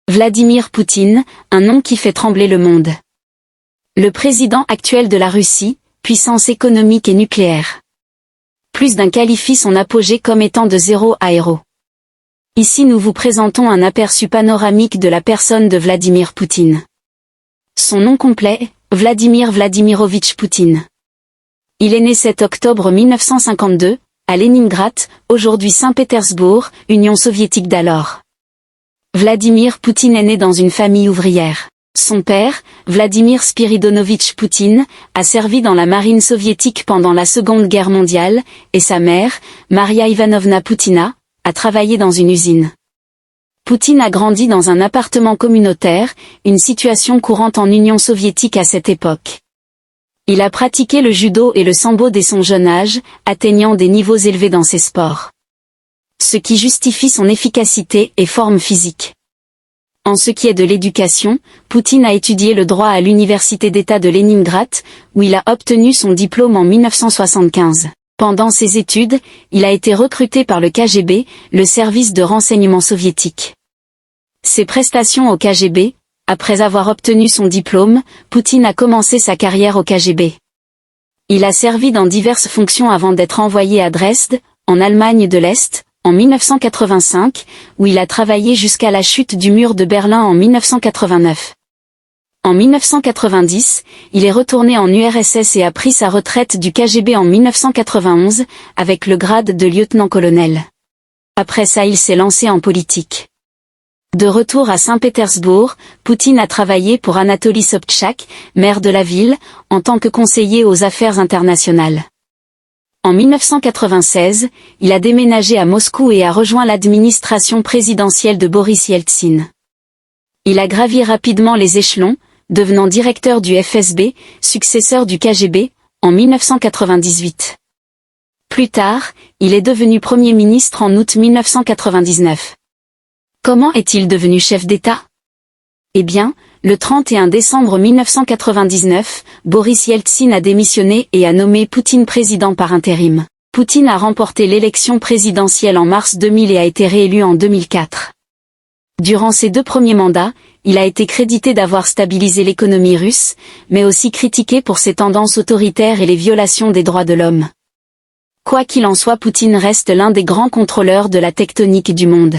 Vladimir Poutine, un nom qui fait trembler le monde. Le président actuel de la Russie, puissance économique et nucléaire. Plus d'un qualifie son apogée comme étant de zéro à héros. Ici nous vous présentons un aperçu panoramique de la personne de Vladimir Poutine. Son nom complet, Vladimir Vladimirovitch Poutine. Il est né 7 octobre 1952, à Leningrad, aujourd'hui Saint-Pétersbourg, Union soviétique d'alors. Vladimir Poutine est né dans une famille ouvrière. Son père, Vladimir Spiridonovitch Poutine, a servi dans la marine soviétique pendant la Seconde Guerre mondiale, et sa mère, Maria Ivanovna Poutina, a travaillé dans une usine. Poutine a grandi dans un appartement communautaire, une situation courante en Union soviétique à cette époque. Il a pratiqué le judo et le sambo dès son jeune âge, atteignant des niveaux élevés dans ces sports. Ce qui justifie son efficacité et forme physique. En ce qui est de l'éducation, Poutine a étudié le droit à l'université d'État de Leningrad, où il a obtenu son diplôme en 1975. Pendant ses études, il a été recruté par le KGB, le service de renseignement soviétique. Ses prestations au KGB, après avoir obtenu son diplôme, Poutine a commencé sa carrière au KGB. Il a servi dans diverses fonctions avant d'être envoyé à Dresde, en Allemagne de l'Est, en 1985, où il a travaillé jusqu'à la chute du mur de Berlin en 1989. En 1990, il est retourné en URSS et a pris sa retraite du KGB en 1991, avec le grade de lieutenant-colonel. Après ça il s'est lancé en politique. De retour à Saint-Pétersbourg, Poutine a travaillé pour Anatoly Sobchak, maire de la ville, en tant que conseiller aux affaires internationales. En 1996, il a déménagé à Moscou et a rejoint l'administration présidentielle de Boris Yeltsin. Il a gravi rapidement les échelons, devenant directeur du FSB, successeur du KGB, en 1998. Plus tard, il est devenu Premier ministre en août 1999. Comment est-il devenu chef d'État? Eh bien, le 31 décembre 1999, Boris Yeltsin a démissionné et a nommé Poutine président par intérim. Poutine a remporté l'élection présidentielle en mars 2000 et a été réélu en 2004. Durant ses 2 premiers mandats, il a été crédité d'avoir stabilisé l'économie russe, mais aussi critiqué pour ses tendances autoritaires et les violations des droits de l'homme. Quoi qu'il en soit, Poutine reste l'un des grands contrôleurs de la tectonique du monde.